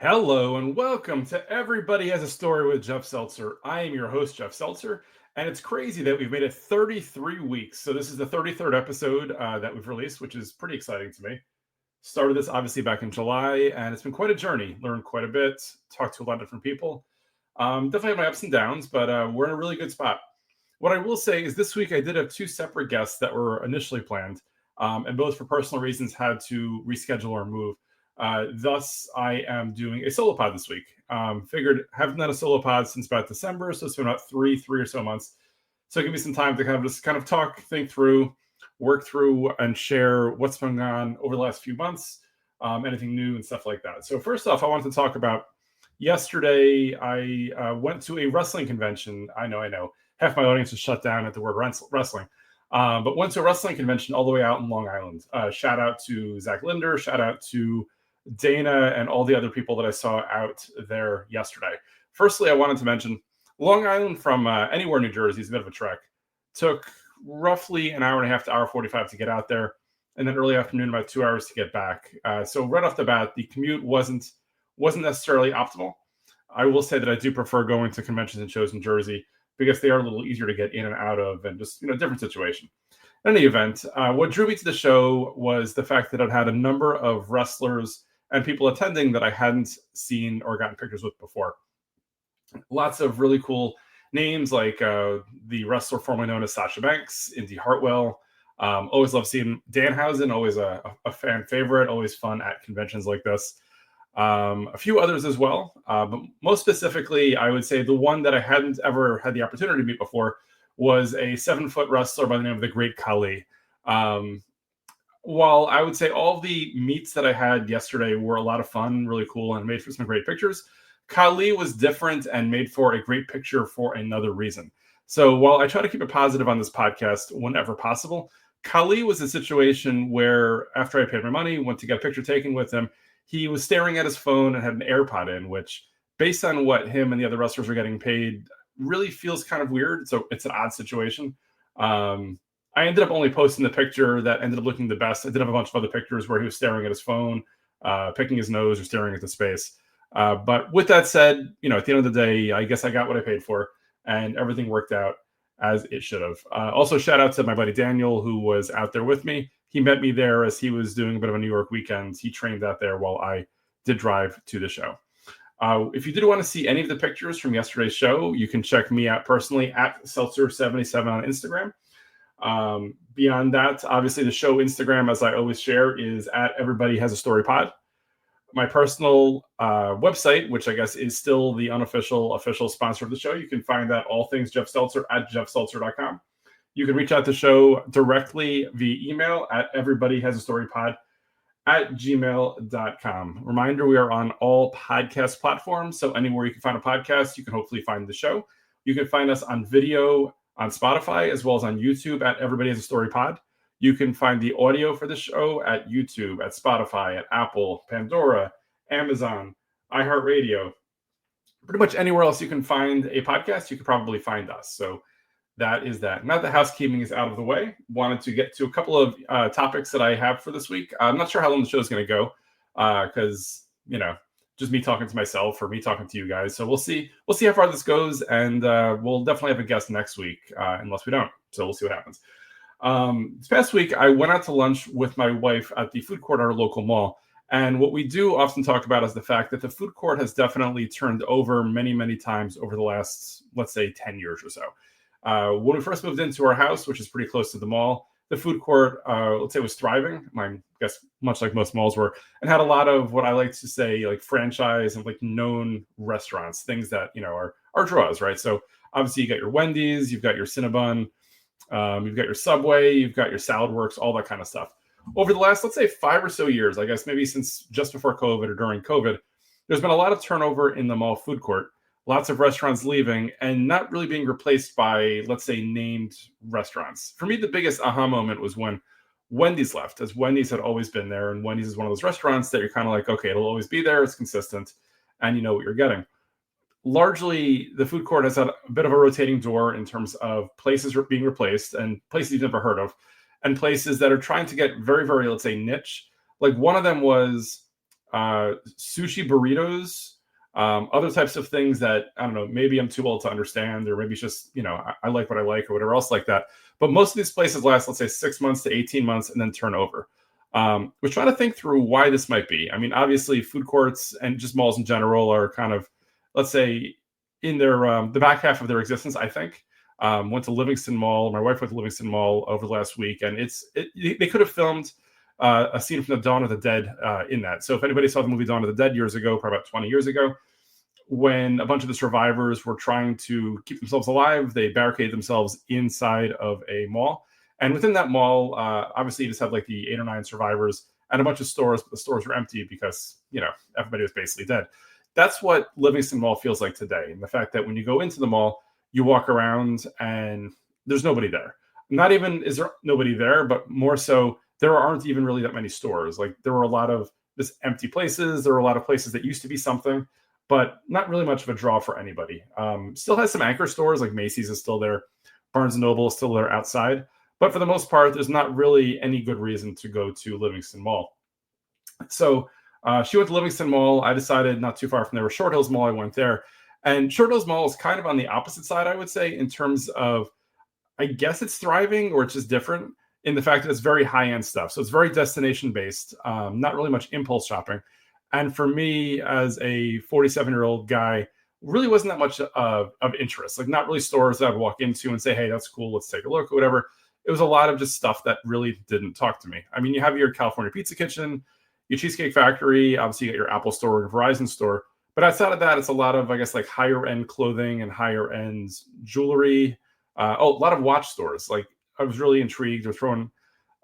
Hello and welcome to Everybody Has a Story with Jeff Seltzer. I am your host, Jeff Seltzer, and it's crazy that we've made it 33 weeks. So this is the 33rd episode that we've released, which is pretty exciting to me. Started this obviously back in July, and it's been quite a journey. Learned quite a bit, talked to a lot of different people. Definitely have my ups and downs, but we're in a really good spot. What I will say is this week I did have two separate guests that were initially planned, and both for personal reasons had to reschedule or move. Thus, I am doing a solo pod this week. Figured haven't done a solo pod since about December, so it's been about three or so months. So give me some time to kind of talk, think through, work through, and share what's been on over the last few months, anything new and stuff like that. So first off, I wanted to talk about yesterday. I went to a wrestling convention. I know. Half my audience is shut down at the word wrestling. But went to a wrestling convention all the way out in Long Island. Shout out to Zach Linder. Shout out to Dana and all the other people that I saw out there yesterday. Firstly, I wanted to mention Long Island from anywhere in New Jersey is a bit of a trek. Took roughly an hour and a half to hour 45 to get out there, and then early afternoon about 2 hours to get back. So right off the bat, the commute wasn't necessarily optimal. I will say that I do prefer going to conventions and shows in Jersey because they are a little easier to get in and out of, and just different situation. In any event, what drew me to the show was the fact that it had a number of wrestlers and people attending that I hadn't seen or gotten pictures with before. Lots of really cool names like the wrestler formerly known as Sasha Banks, Indy Hartwell. Always love seeing Danhausen, always a fan favorite, always fun at conventions like this. A few others as well, but most specifically, I would say the one that I hadn't ever had the opportunity to meet before was a 7-foot wrestler by the name of the Great Khali. While I would say all the meets that I had yesterday were a lot of fun, really cool, and made for some great pictures, Khali was different and made for a great picture for another reason. So while I try to keep it positive on this podcast whenever possible, Khali was a situation where after I paid my money, went to get a picture taken with him, he was staring at his phone and had an AirPod in, which based on what him and the other wrestlers are getting paid really feels kind of weird. So it's an odd situation. I ended up only posting the picture that ended up looking the best. I did have a bunch of other pictures where he was staring at his phone, picking his nose or staring at the space. But with that said, at the end of the day, I guess I got what I paid for and everything worked out as it should have. Also, shout out to my buddy Daniel, who was out there with me. He met me there as he was doing a bit of a New York weekend. He trained out there while I did drive to the show. If you did want to see any of the pictures from yesterday's show, you can check me out personally at Seltzer77 on Instagram. Beyond that, obviously the show Instagram, as I always share, is at Everybody Has a Story Pod. My personal website, which I guess is still the official sponsor of the show, you can find that all things Jeff Seltzer at jeffseltzer.com. You can reach out to the show directly via email at everybodyhasastorypod at gmail.com. Reminder, we are on all podcast platforms, so anywhere you can find a podcast, you can hopefully find the show. You can find us on video on Spotify as well as on YouTube at Everybody Has a Story Pod. You can find the audio for the show at YouTube, at Spotify, at Apple, Pandora, Amazon, iHeartRadio. Pretty much anywhere else you can find a podcast, you could probably find us. So that is that. Now that the housekeeping is out of the way, wanted to get to a couple of topics that I have for this week. I'm not sure how long the show is going to go because, just me talking to myself or me talking to you guys. So we'll see how far this goes. And we'll definitely have a guest next week unless we don't. So we'll see what happens. This past week, I went out to lunch with my wife at the food court at our local mall. And what we do often talk about is the fact that the food court has definitely turned over many, many times over the last, let's say, 10 years or so. When we first moved into our house, which is pretty close to the mall, the food court, let's say, was thriving. I guess much like most malls were, and had a lot of what I like to say, like franchise and like known restaurants, things that are draws, right? So obviously, you got your Wendy's, you've got your Cinnabon, you've got your Subway, you've got your Salad Works, all that kind of stuff. Over the last, let's say, 5 or so years, I guess maybe since just before COVID or during COVID, there's been a lot of turnover in the mall food court. Lots of restaurants leaving and not really being replaced by, let's say, named restaurants. For me, the biggest aha moment was when Wendy's left, as Wendy's had always been there. And Wendy's is one of those restaurants that you're kind of like, okay, it'll always be there. It's consistent. And you know what you're getting. Largely, the food court has had a bit of a rotating door in terms of places being replaced and places you've never heard of and places that are trying to get very, very, let's say, niche. Like one of them was sushi burritos, other types of things that I don't know. Maybe I'm too old to understand, or maybe it's just I like what I like, or whatever else like that. But most of these places last, let's say, 6 months to 18 months, and then turn over. Was trying to think through why this might be. I mean, obviously, food courts and just malls in general are kind of, let's say, in their the back half of their existence. I think went to Livingston Mall. My wife went to Livingston Mall over the last week, and they could have filmed a scene from the Dawn of the Dead in that. So if anybody saw the movie Dawn of the Dead years ago, probably about 20 years ago, when a bunch of the survivors were trying to keep themselves alive, they barricaded themselves inside of a mall. And within that mall, obviously, you just had like the 8 or 9 survivors and a bunch of stores, but the stores were empty because, everybody was basically dead. That's what Livingston Mall feels like today. And the fact that when you go into the mall, you walk around and there's nobody there. Not even is there nobody there, but more so, there aren't even really that many stores. Like there were a lot of just empty places. There were a lot of places that used to be something, but not really much of a draw for anybody. Still has some anchor stores, like Macy's is still there. Barnes & Noble is still there outside. But for the most part, there's not really any good reason to go to Livingston Mall. So she went to Livingston Mall. I decided not too far from there was Short Hills Mall. I went there. And Short Hills Mall is kind of on the opposite side, I would say, in terms of, I guess it's thriving or it's just different in the fact that it's very high-end stuff. So it's very destination-based, not really much impulse shopping. And for me, as a 47-year-old guy, really wasn't that much of interest. Like not really stores that I'd walk into and say, hey, that's cool, let's take a look or whatever. It was a lot of just stuff that really didn't talk to me. I mean, you have your California Pizza Kitchen, your Cheesecake Factory, obviously you got your Apple store and Verizon store. But outside of that, it's a lot of, I guess, like higher end clothing and higher end jewelry. A lot of watch stores. Like I was really intrigued or thrown,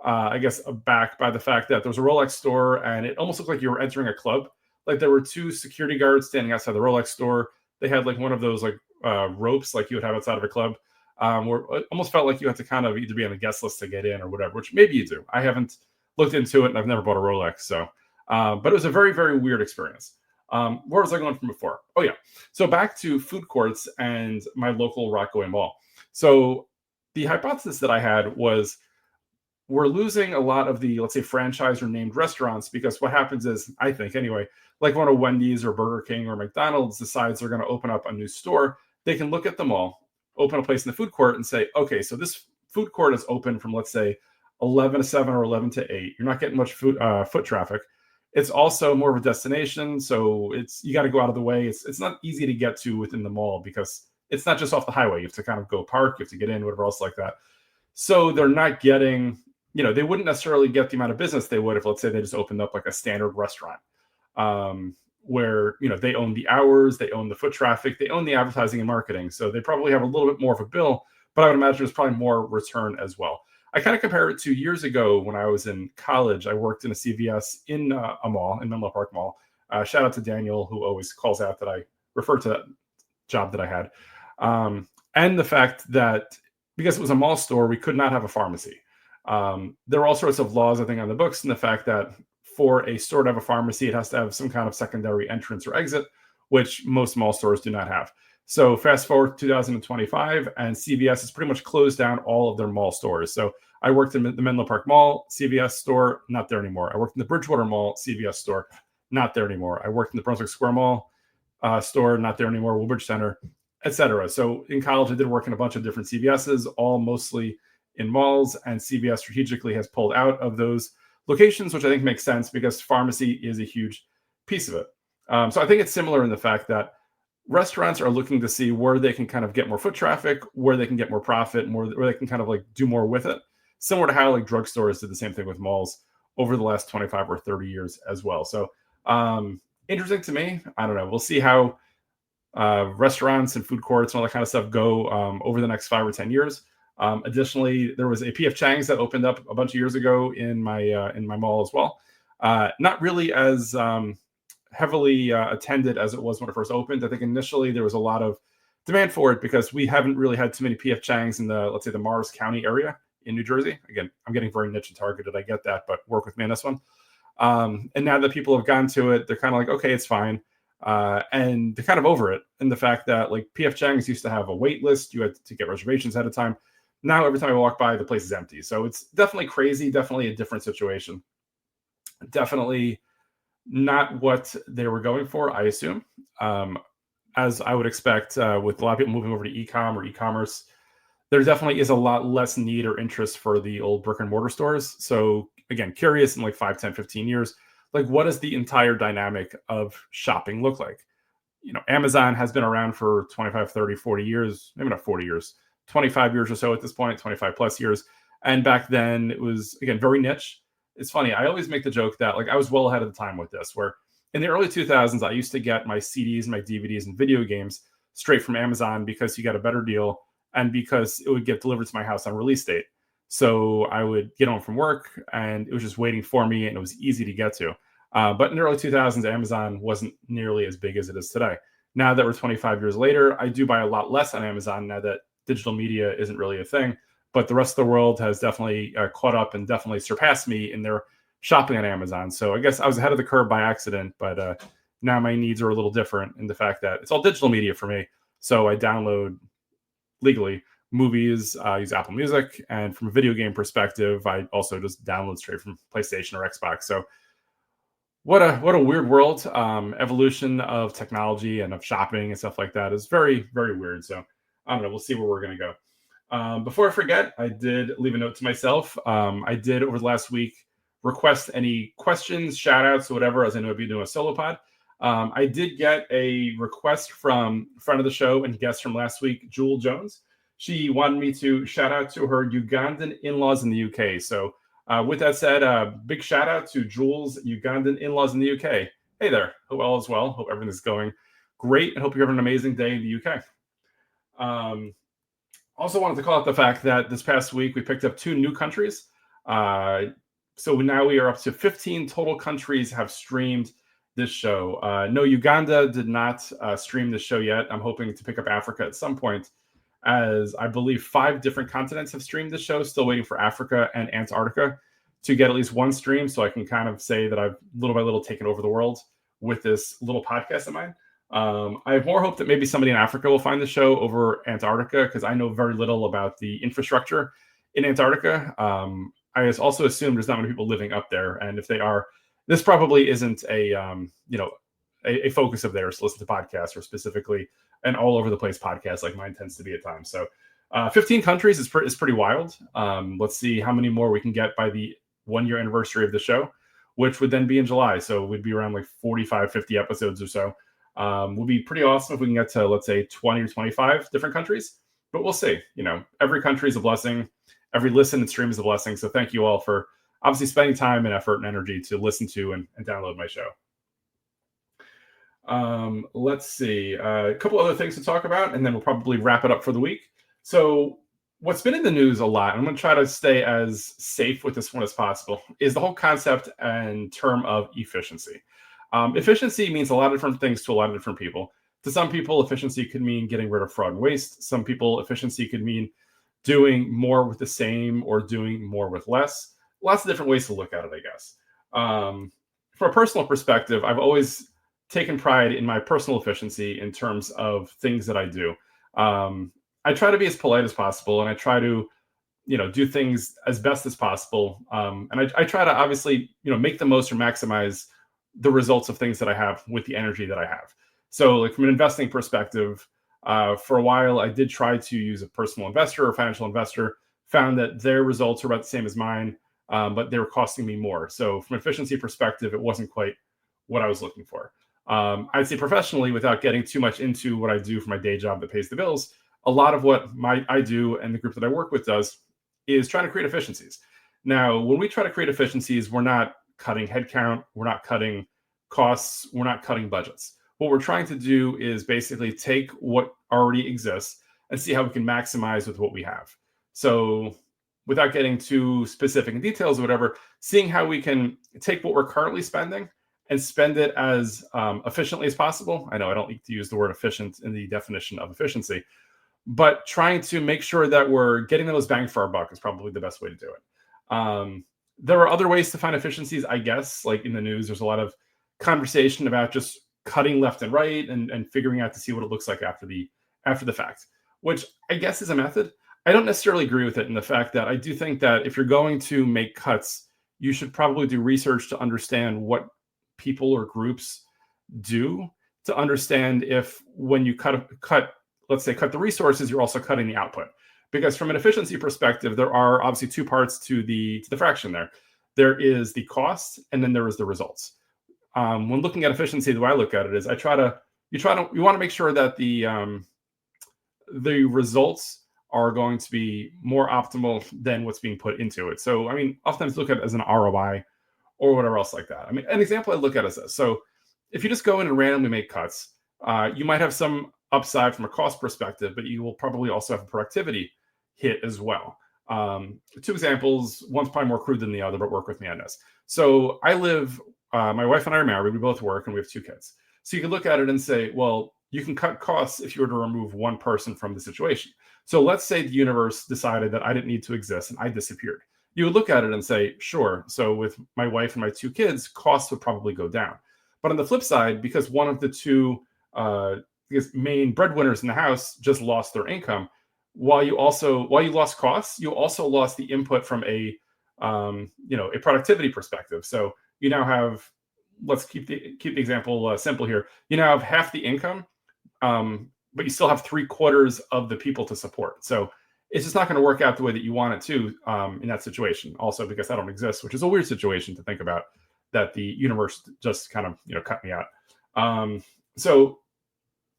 I guess, aback by the fact that there was a Rolex store and it almost looked like you were entering a club. Like there were 2 security guards standing outside the Rolex store. They had like one of those like ropes like you would have outside of a club. Where it almost felt like you had to kind of either be on the guest list to get in or whatever, which maybe you do. I haven't looked into it and I've never bought a Rolex. So, but it was a very, very weird experience. Where was I going from before? Oh yeah. So back to food courts and my local Rockaway Mall. So the hypothesis that I had was we're losing a lot of the, let's say, franchise or named restaurants because what happens is, I think anyway, like when a Wendy's or Burger King or McDonald's decides they're going to open up a new store, they can look at them all, open a place in the food court and say, okay, so this food court is open from, let's say, 11 to 7 or 11 to 8. You're not getting much foot traffic. It's also more of a destination, so you got to go out of the way. It's not easy to get to within the mall because it's not just off the highway. You have to kind of go park, you have to get in, whatever else like that. So they're not getting, they wouldn't necessarily get the amount of business they would if, let's say, they just opened up like a standard restaurant where, they own the hours, they own the foot traffic, they own the advertising and marketing. So they probably have a little bit more of a bill, but I would imagine there's probably more return as well. I kind of compare it to years ago when I was in college. I worked in a CVS in a mall, in Menlo Park Mall. Shout out to Daniel, who always calls out that I refer to that job that I had. And the fact that because it was a mall store, we could not have a pharmacy. There were all sorts of laws, I think, on the books, and the fact that for a store to have a pharmacy, it has to have some kind of secondary entrance or exit, which most mall stores do not have. So fast forward to 2025, and CVS has pretty much closed down all of their mall stores. So I worked in the Menlo Park Mall, CVS store, not there anymore. I worked in the Bridgewater Mall, CVS store, not there anymore. I worked in the Brunswick Square Mall store, not there anymore, Woolbridge Center, etc. So in college, I did work in a bunch of different CVSs, all mostly in malls, and CVS strategically has pulled out of those locations, which I think makes sense because pharmacy is a huge piece of it. So I think it's similar in the fact that restaurants are looking to see where they can kind of get more foot traffic, where they can get more profit, where they can kind of like do more with it. Similar to how like drugstores did the same thing with malls over the last 25 or 30 years as well. So interesting to me. I don't know. We'll see how restaurants and food courts and all that kind of stuff go over the next 5 or 10 years. Additionally, there was a P.F. Chang's that opened up a bunch of years ago in my mall as well. Not really as heavily attended as it was when it first opened. I think initially there was a lot of demand for it because we haven't really had too many P.F. Chang's in the, let's say, the Morris County area in New Jersey. Again, I'm getting very niche and targeted. I get that, but work with me on this one. And now that people have gone to it, they're kind of like, okay, it's fine. And they're kind of over it. And the fact that like P.F. Chang's used to have a wait list. You had to get reservations ahead of time. Now, every time I walk by, the place is empty. So it's definitely crazy, definitely a different situation. Definitely not what they were going for, I assume. Um, as I would expect, with a lot of people moving over to e-com or e-commerce, there definitely is a lot less need or interest for the old brick and mortar stores. So again, curious in like 5, 10, 15 years, like what does the entire dynamic of shopping look like? Amazon has been around for 25, 30, 40 years, maybe not 40 years, 25 years or so at this point, 25 plus years. And back then it was, again, very niche. It's funny. I always make the joke that like I was well ahead of the time with this, where in the early 2000s, I used to get my CDs, my DVDs, and video games straight from Amazon because you got a better deal and because it would get delivered to my house on release date. So I would get home from work and it was just waiting for me and it was easy to get to. But in the early 2000s, Amazon wasn't nearly as big as it is today. Now that we're 25 years later, I do buy a lot less on Amazon now that digital media isn't really a thing. But the rest of the world has definitely caught up and definitely surpassed me in their shopping on Amazon. So I guess I was ahead of the curve by accident, but now my needs are a little different in the fact that it's all digital media for me. So I download legally movies, use Apple Music. And from a video game perspective, I also just download straight from PlayStation or Xbox. So what a weird world. Evolution of technology and of shopping and stuff like that is very, very weird. So I don't know. We'll see where we're going to go. Before I forget, I did leave a note to myself. I did over the last week request any questions, shout outs, or whatever, as I know I'd be doing a solo pod. I did get a request from a friend of the show and guest from last week, Jewel Jones. She wanted me to shout out to her Ugandan in-laws in the UK. So with that said, big shout out to Jules' Ugandan in-laws in the UK. Hey there. Hope all is well. Hope everything is going great and hope you're having an amazing day in the UK. Also wanted to call out the fact that this past week we picked up 2 new countries. So now we are up to 15 total countries have streamed this show. No, Uganda did not stream this show yet. I'm hoping to pick up Africa at some point, as I believe 5 different continents have streamed this show. Still waiting for Africa and Antarctica to get at least one stream so I can kind of say that I've little by little taken over the world with this little podcast of mine. I have more hope that maybe somebody in Africa will find the show over Antarctica because I know very little about the infrastructure in Antarctica. I also assume there's not many people living up there, and if they are, this probably isn't a focus of theirs to listen to podcasts or specifically an all over the place podcast like mine tends to be at times. So 15 countries is pretty wild. Let's see how many more we can get by the 1-year anniversary of the show, which would then be in July. So we'd be around like 45, 50 episodes or so. Would be pretty awesome if we can get to, let's say, 20 or 25 different countries, but we'll see. Every country is a blessing. Every listen and stream is a blessing. So thank you all for obviously spending time and effort and energy to listen to and download my show. Let's see. A couple other things to talk about, and then we'll probably wrap it up for the week. So what's been in the news a lot, I'm going to try to stay as safe with this one as possible, is the whole concept and term of efficiency. Efficiency means a lot of different things to a lot of different people. To some people, efficiency could mean getting rid of fraud and waste. Some people, efficiency could mean doing more with the same or doing more with less. Lots of different ways to look at it, I guess. From a personal perspective, I've always taken pride in my personal efficiency in terms of things that I do. I try to be as polite as possible, and I try to, do things as best as possible. And I try to obviously, make the most or maximize the results of things that I have with the energy that I have. So like from an investing perspective, for a while, I did try to use a personal investor or financial investor, found that their results were about the same as mine, but they were costing me more. So from an efficiency perspective, it wasn't quite what I was looking for. I'd say professionally, without getting too much into what I do for my day job that pays the bills, a lot of what I do and the group that I work with does is trying to create efficiencies. Now, when we try to create efficiencies, we're not cutting headcount, we're not cutting costs, we're not cutting budgets. What we're trying to do is basically take what already exists and see how we can maximize with what we have. So without getting too specific in details or whatever, seeing how we can take what we're currently spending and spend it as efficiently as possible. I know I don't need to use the word efficient in the definition of efficiency, but trying to make sure that we're getting the most bang for our buck is probably the best way to do it. There are other ways to find efficiencies, I guess. Like in the news, there's a lot of conversation about just cutting left and right and figuring out to see what it looks like after the fact, which I guess is a method. I don't necessarily agree with it in the fact that I do think that if you're going to make cuts, you should probably do research to understand what people or groups do to understand if when you let's say cut the resources, you're also cutting the output. Because from an efficiency perspective, there are obviously two parts to the fraction there. There is the cost, and then there is the results. When looking at efficiency, the way I look at it is you want to make sure that the results are going to be more optimal than what's being put into it. So, I mean, oftentimes look at it as an ROI or whatever else like that. I mean, an example I look at is this. So if you just go in and randomly make cuts, you might have some upside from a cost perspective, but you will probably also have a productivity hit as well. Two examples, one's probably more crude than the other, but work with me on this. So I live, my wife and I are married, we both work, and we have 2 kids. So you can look at it and say, well, you can cut costs if you were to remove one person from the situation. So let's say the universe decided that I didn't need to exist and I disappeared. You would look at it and say, sure. So with my wife and my 2 kids, costs would probably go down. But on the flip side, because one of the 2 main breadwinners in the house just lost their income, while you lost costs, you also lost the input from a productivity perspective. So you now have, let's keep the example simple here. You now have half the income, but you still have 3/4 of the people to support. So it's just not going to work out the way that you want it to in that situation. Also, because I don't exist, which is a weird situation to think about, that the universe just kind of cut me out. So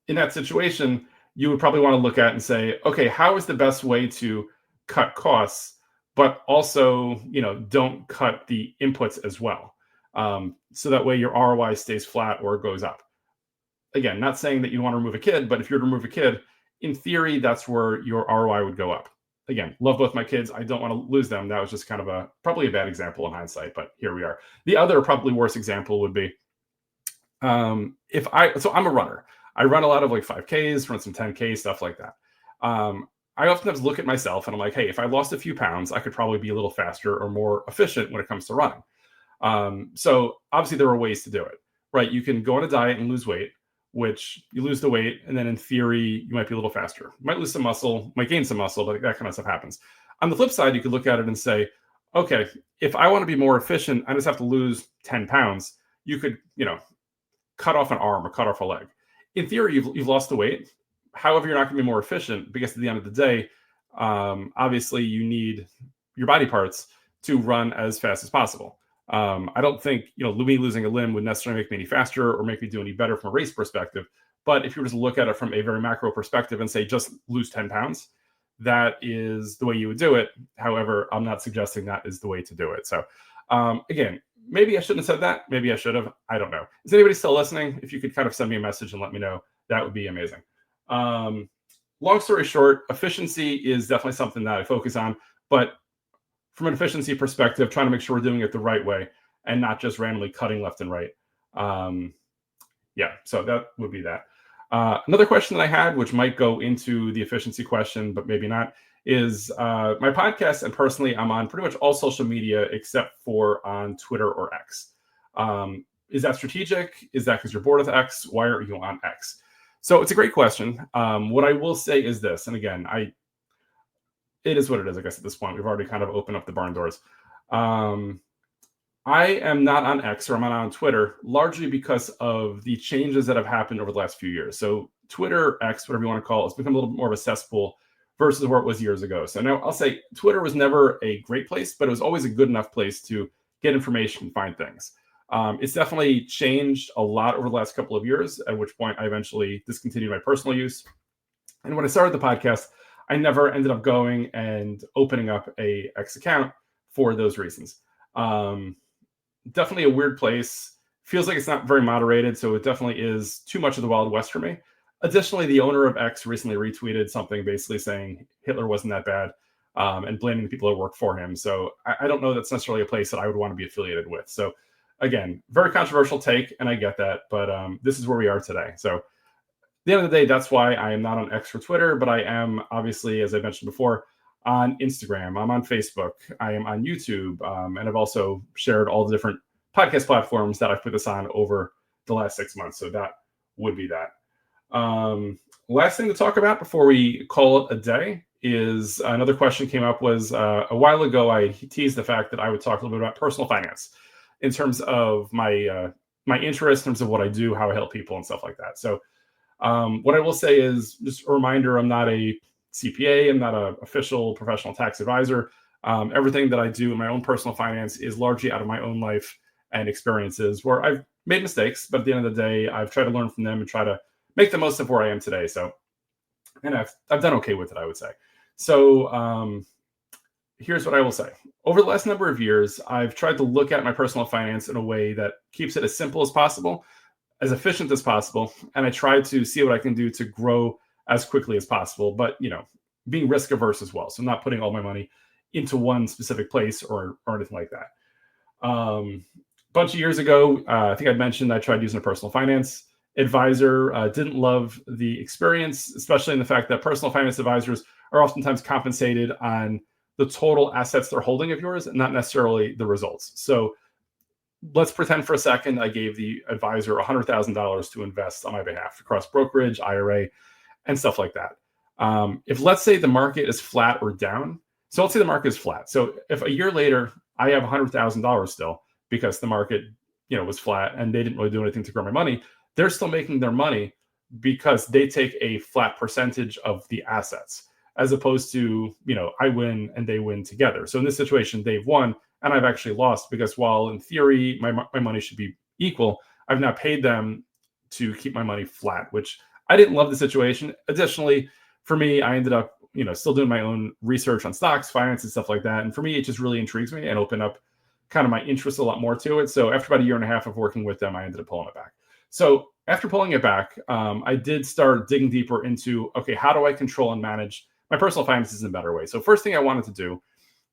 in that situation, you would probably want to look at and say, okay, how is the best way to cut costs, but also don't cut the inputs as well. So that way your ROI stays flat or goes up. Again, not saying that you want to remove a kid, but if you're to remove a kid, in theory, that's where your ROI would go up. Again, love both my kids. I don't want to lose them. That was just kind of probably a bad example in hindsight, but here we are. The other probably worse example would be so I'm a runner. I run a lot of like 5Ks, run some 10K, stuff like that. I oftentimes look at myself and I'm like, hey, if I lost a few pounds, I could probably be a little faster or more efficient when it comes to running. So obviously there are ways to do it, right? You can go on a diet and lose weight, which you lose the weight, and then in theory, you might be a little faster. You might lose some muscle, might gain some muscle, but that kind of stuff happens. On the flip side, you could look at it and say, okay, if I want to be more efficient, I just have to lose 10 pounds. You could, cut off an arm or cut off a leg. In theory, you've lost the weight. However, you're not going to be more efficient because at the end of the day, obviously you need your body parts to run as fast as possible. I don't think, me losing a limb would necessarily make me any faster or make me do any better from a race perspective. But if you were to look at it from a very macro perspective and say, just lose 10 pounds, that is the way you would do it. However, I'm not suggesting that is the way to do it. So again, maybe I shouldn't have said that. Maybe I should have. I don't know. Is anybody still listening? If you could kind of send me a message and let me know, that would be amazing. Long story short, efficiency is definitely something that I focus on, but from an efficiency perspective, trying to make sure we're doing it the right way and not just randomly cutting left and right. So that would be that. Another question that I had, which might go into the efficiency question, but maybe not, is my podcast, and personally, I'm on pretty much all social media except for on Twitter or X. Is that strategic? Is that because you're bored with X? Why are you on X? So it's a great question. What I will say is this, and again, it is what it is, I guess, at this point. We've already kind of opened up the barn doors. I am not on X, or I'm not on Twitter, largely because of the changes that have happened over the last few years. So Twitter, X, whatever you want to call it, it's become a little bit more of a cesspool versus where it was years ago. So now I'll say Twitter was never a great place, but it was always a good enough place to get information and find things. It's definitely changed a lot over the last couple of years, at which point I eventually discontinued my personal use. And when I started the podcast, I never ended up going and opening up a X account for those reasons. Definitely a weird place. Feels like it's not very moderated, so it definitely is too much of the Wild West for me. Additionally, the owner of X recently retweeted something basically saying Hitler wasn't that bad, and blaming the people that work for him. So I don't know that's necessarily a place that I would want to be affiliated with. So again, very controversial take, and I get that, but this is where we are today. So at the end of the day, that's why I am not on X or Twitter, but I am obviously, as I mentioned before, on Instagram. I'm on Facebook. I am on YouTube. And I've also shared all the different podcast platforms that I've put this on over the last 6 months. So that would be that. Last thing to talk about before we call it a day is another question came up was a while ago, I teased the fact that I would talk a little bit about personal finance in terms of my my interest in terms of what I do, how I help people, and stuff like that. So what I will say is just a reminder: I'm not a CPA, I'm not an official professional tax advisor. Everything that I do in my own personal finance is largely out of my own life and experiences where I've made mistakes, but at the end of the day, I've tried to learn from them and try to make the most of where I am today. So, and I've done okay with it, I would say. So here's what I will say. Over the last number of years, I've tried to look at my personal finance in a way that keeps it as simple as possible, as efficient as possible, and I try to see what I can do to grow as quickly as possible, but being risk averse as well. So not putting all my money into one specific place or anything like that. Bunch of years ago, I think I'd mentioned I tried using a personal finance advisor. Didn't love the experience, especially in the fact that personal finance advisors are oftentimes compensated on the total assets they're holding of yours, and not necessarily the results. So let's pretend for a second I gave the advisor $100,000 to invest on my behalf across brokerage, IRA, and stuff like that. If let's say the market is flat or down, so let's say the market is flat. So if a year later I have $100,000 still because the market, was flat and they didn't really do anything to grow my money, they're still making their money because they take a flat percentage of the assets, as opposed to, I win and they win together. So in this situation, they've won and I've actually lost because while in theory my money should be equal, I've now paid them to keep my money flat, which I didn't love the situation. Additionally, for me, I ended up, still doing my own research on stocks, finance, and stuff like that. And for me, it just really intrigues me and opened up kind of my interest a lot more to it. So after about a year and a half of working with them, I ended up pulling it back. So after pulling it back, I did start digging deeper into, okay, how do I control and manage my personal finances in a better way? So first thing I wanted to do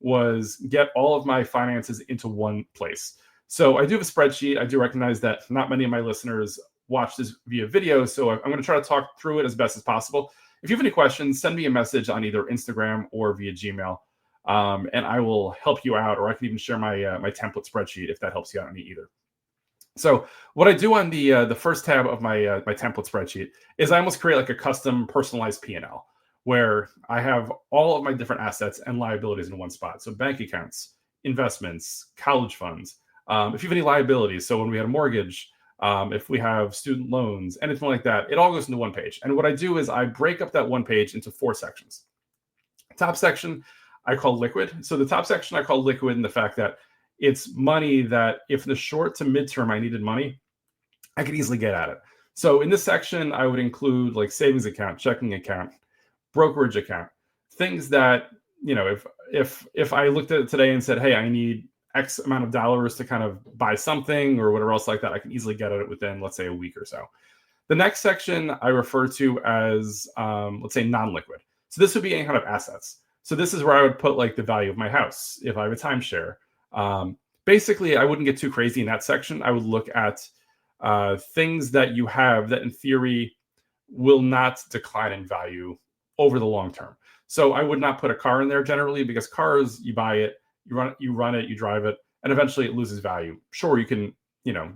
was get all of my finances into one place. So I do have a spreadsheet. I do recognize that not many of my listeners watch this via video, so I'm going to try to talk through it as best as possible. If you have any questions, send me a message on either Instagram or via Gmail, and I will help you out, or I can even share my my template spreadsheet if that helps you out any either. So what I do on the first tab of my my template spreadsheet is I almost create like a custom personalized P&L where I have all of my different assets and liabilities in one spot. So bank accounts, investments, college funds. If you have any liabilities, so when we had a mortgage, if we have student loans, anything like that, it all goes into one page. And what I do is I break up that one page into 4 sections. Top section I call liquid. So the top section I call liquid in the fact that it's money that if in the short to midterm I needed money, I could easily get at it. So in this section, I would include like savings account, checking account, brokerage account, things that, if I looked at it today and said, hey, I need X amount of dollars to kind of buy something or whatever else like that, I can easily get at it within, let's say, a week or so. The next section I refer to as, let's say, non-liquid. So this would be any kind of assets. So this is where I would put like the value of my house if I have a timeshare. Basically, I wouldn't get too crazy in that section. I would look at things that you have that in theory will not decline in value over the long term. So I would not put a car in there generally because cars, you buy it, you run it, you drive it, and eventually it loses value. Sure, you can,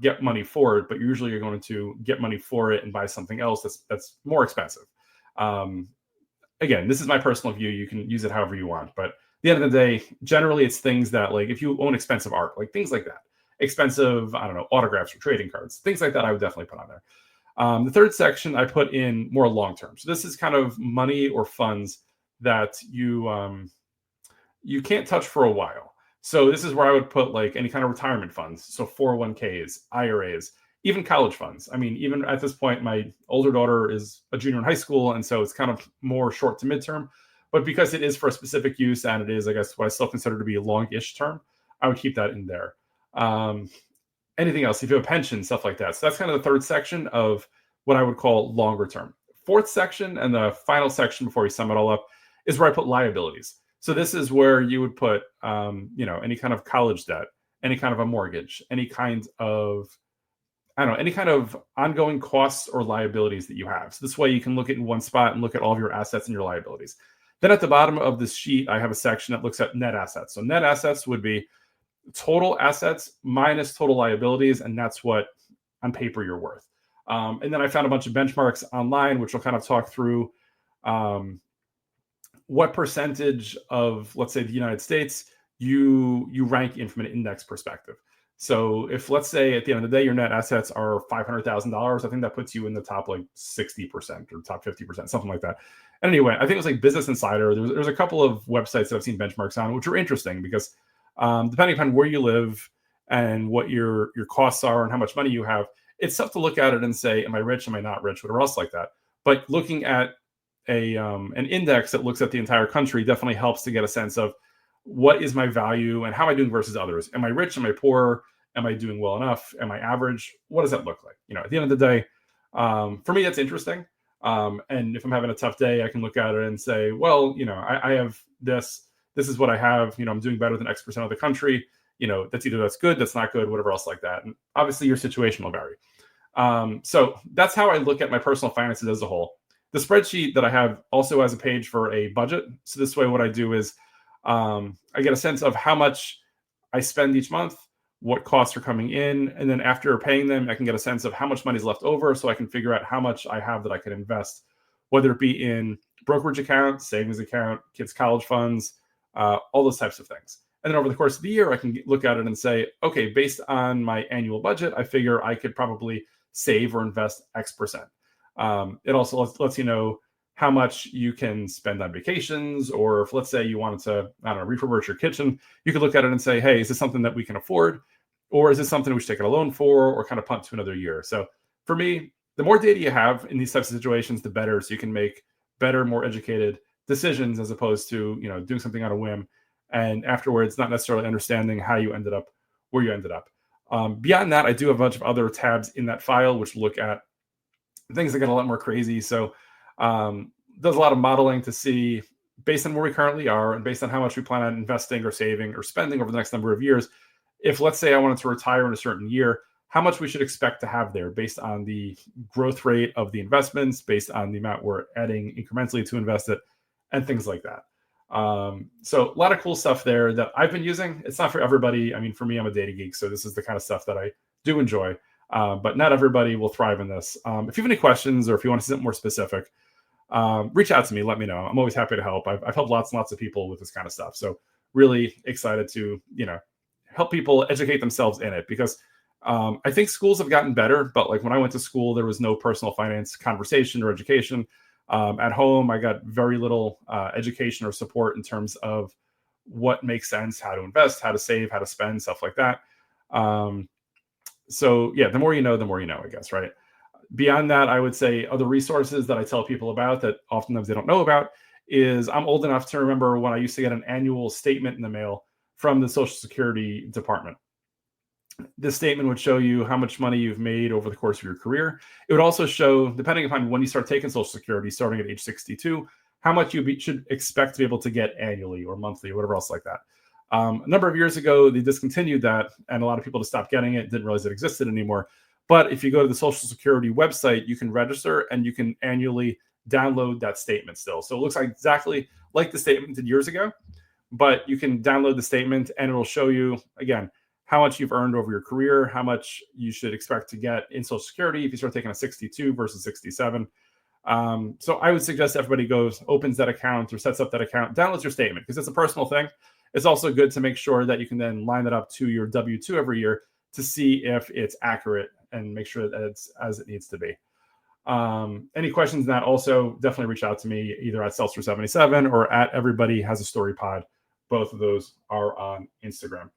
get money for it, but usually you're going to get money for it and buy something else that's more expensive. Again, this is my personal view. You can use it however you want, but at the end of the day, generally it's things that, like, if you own expensive art, like things like that, expensive, I don't know, autographs or trading cards, things like that, I would definitely put on there. The third section I put in more long-term. So this is kind of money or funds that you can't touch for a while. So this is where I would put like any kind of retirement funds. So 401ks, IRAs, even college funds. I mean, even at this point, my older daughter is a junior in high school, and so it's kind of more short to midterm. But because it is for a specific use and it is, I guess, what I still consider to be a long-ish term, I would keep that in there. Anything else, if you have a pension, stuff like that. So that's kind of the third section of what I would call longer term. Fourth section and the final section before we sum it all up is where I put liabilities. So this is where you would put, any kind of college debt, any kind of a mortgage, any kind of, any kind of ongoing costs or liabilities that you have. So this way you can look at in one spot and look at all of your assets and your liabilities. Then at the bottom of this sheet, I have a section that looks at net assets. So net assets would be total assets minus total liabilities, and that's what on paper you're worth. And then I found a bunch of benchmarks online, which will kind of talk through what percentage of, let's say, the United States you rank in from an index perspective. So if, let's say, at the end of the day, your net assets are $500,000, I think that puts you in the top like 60% or top 50%, something like that. And anyway, I think it was like Business Insider. There's a couple of websites that I've seen benchmarks on, which are interesting because depending upon where you live and what your costs are and how much money you have, it's tough to look at it and say, am I rich? Am I not rich? Whatever else like that. But looking at an index that looks at the entire country definitely helps to get a sense of what is my value and how am I doing versus others. Am I rich? Am I poor? Am I doing well enough? Am I average? What does that look like? At the end of the day, for me, that's interesting. And if I'm having a tough day, I can look at it and say, well, I have this. This is what I have. I'm doing better than X percent of the country. That's good, that's not good, whatever else like that. And obviously, your situation will vary. So that's how I look at my personal finances as a whole. The spreadsheet that I have also has a page for a budget. So this way, what I do is I get a sense of how much I spend each month, what costs are coming in, and then after paying them, I can get a sense of how much money is left over so I can figure out how much I have that I can invest, whether it be in brokerage account, savings account, kids' college funds, all those types of things. And then over the course of the year, I can look at it and say, okay, based on my annual budget, I figure I could probably save or invest X percent. It also lets you know how much you can spend on vacations, or if, let's say, you wanted to, refurbish your kitchen, you could look at it and say, hey, is this something that we can afford? Or is this something we should take a loan for, or kind of punt to another year? So for me, the more data you have in these types of situations, the better, so you can make better, more educated decisions as opposed to, doing something on a whim and afterwards not necessarily understanding how you ended up where you ended up. Beyond that, I do have a bunch of other tabs in that file which look at things that get a lot more crazy. So does a lot of modeling to see, based on where we currently are and based on how much we plan on investing or saving or spending over the next number of years, if, let's say, I wanted to retire in a certain year, how much we should expect to have there based on the growth rate of the investments, based on the amount we're adding incrementally to invest it, and things like that. So a lot of cool stuff there that I've been using. It's not for everybody. I mean, for me, I'm a data geek, so this is the kind of stuff that I do enjoy. But not everybody will thrive in this. If you have any questions or if you want to see something more specific, reach out to me. Let me know. I'm always happy to help. I've helped lots and lots of people with this kind of stuff. So really excited to, help people educate themselves in it, because I think schools have gotten better. But like when I went to school, there was no personal finance conversation or education. At home, I got very little education or support in terms of what makes sense, how to invest, how to save, how to spend, stuff like that. So yeah, the more you know, I guess, right? Beyond that, I would say other resources that I tell people about that oftentimes they don't know about is, I'm old enough to remember when I used to get an annual statement in the mail from the Social Security Department. This statement would show you how much money you've made over the course of your career. It would also show, depending upon when you start taking Social Security, starting at age 62, how much you should expect to be able to get annually or monthly or whatever else like that. A number of years ago, they discontinued that, and a lot of people just stopped getting it, didn't realize it existed anymore. But if you go to the Social Security website, you can register and you can annually download that statement still. So it looks like exactly like the statement did years ago, but you can download the statement and it'll show you, again, how much you've earned over your career, how much you should expect to get in Social Security if you start taking a 62 versus 67. So I would suggest everybody goes, opens that account or sets up that account, downloads your statement, because it's a personal thing. It's also good to make sure that you can then line it up to your W-2 every year to see if it's accurate and make sure that it's as it needs to be. Any questions on that, also definitely reach out to me either at Seltzer77 or at Everybody Has a Story Pod. Both of those are on Instagram.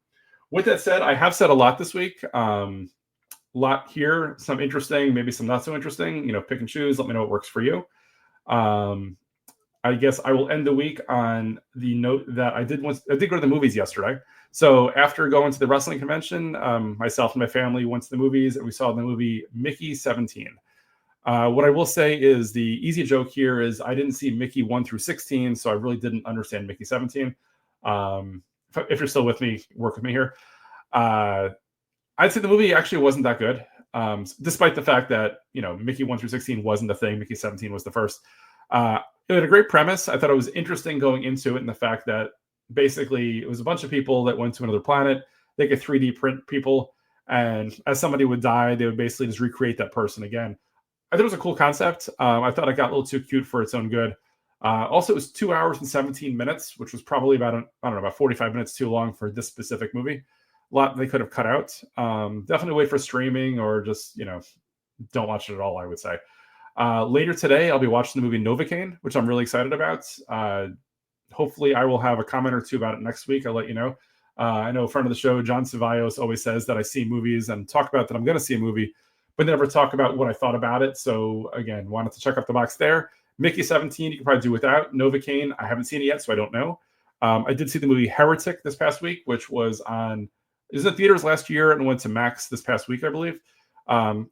With that said, I have said a lot this week. A lot here, some interesting, maybe some not so interesting. Pick and choose. Let me know what works for you. I guess I will end the week on the note that I did go to the movies yesterday. So after going to the wrestling convention, myself and my family went to the movies and we saw the movie Mickey 17. What I will say is the easy joke here is I didn't see Mickey 1 through 16, so I really didn't understand Mickey 17. If you're still with me, work with me here. I'd say the movie actually wasn't that good, despite the fact that, Mickey 1 through 16 wasn't the thing. Mickey 17 was the first. It had a great premise. I thought it was interesting going into it, and the fact that basically it was a bunch of people that went to another planet. They could 3D print people, and as somebody would die, they would basically just recreate that person again. I thought it was a cool concept. I thought it got a little too cute for its own good. Also, it was 2 hours and 17 minutes, which was probably about 45 minutes too long for this specific movie. A lot they could have cut out. Definitely wait for streaming or just, don't watch it at all, I would say. Later today, I'll be watching the movie Novocaine, which I'm really excited about. Hopefully, I will have a comment or two about it next week. I'll let you know. I know a friend of the show, John Cevallos, always says that I see movies and talk about that I'm going to see a movie, but never talk about what I thought about it. So again, wanted to check off the box there. Mickey 17, you can probably do without. Novocaine, I haven't seen it yet, so I don't know. I did see the movie Heretic this past week, which was in theaters last year and went to Max this past week, I believe.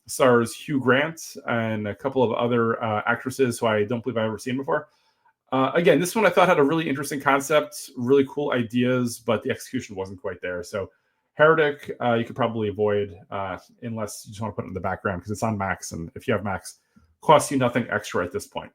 Stars Hugh Grant and a couple of other actresses who I don't believe I've ever seen before. Again, this one I thought had a really interesting concept, really cool ideas, but the execution wasn't quite there. So Heretic, you could probably avoid unless you just want to put it in the background because it's on Max. And if you have Max, costs you nothing extra at this point.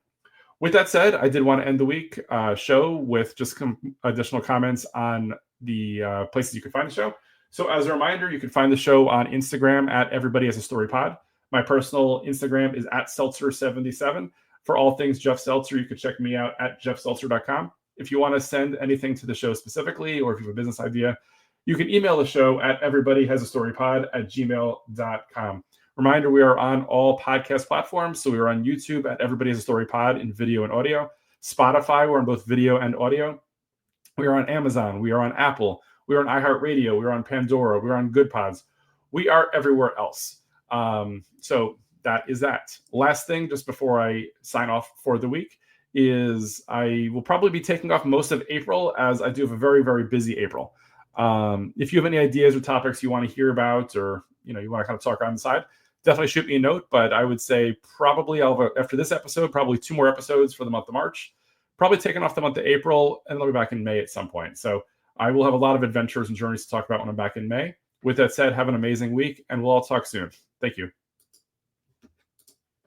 With that said, I did want to end the week show with just some additional comments on the places you can find the show. So as a reminder, you can find the show on Instagram at Everybody Has a Story Pod. My personal Instagram is at Seltzer77. For all things Jeff Seltzer, you can check me out at jeffseltzer.com. If you want to send anything to the show specifically, or if you have a business idea, you can email the show at everybodyhasastorypod@gmail.com. Reminder, we are on all podcast platforms. So we are on YouTube at Everybody Has a Story Pod in video and audio. Spotify, we're on both video and audio. We are on Amazon. We are on Apple. We are on iHeartRadio. We are on Pandora. We are on Good Pods. We are everywhere else. So that is that. Last thing, just before I sign off for the week, is I will probably be taking off most of April as I do have a very, very busy April. If you have any ideas or topics you want to hear about or you want to kind of talk on the side, definitely shoot me a note. But I would say probably after this episode, probably 2 more episodes for the month of March. Probably taking off the month of April, and I'll be back in May at some point. So I will have a lot of adventures and journeys to talk about when I'm back in May. With that said, have an amazing week, and we'll all talk soon. Thank you.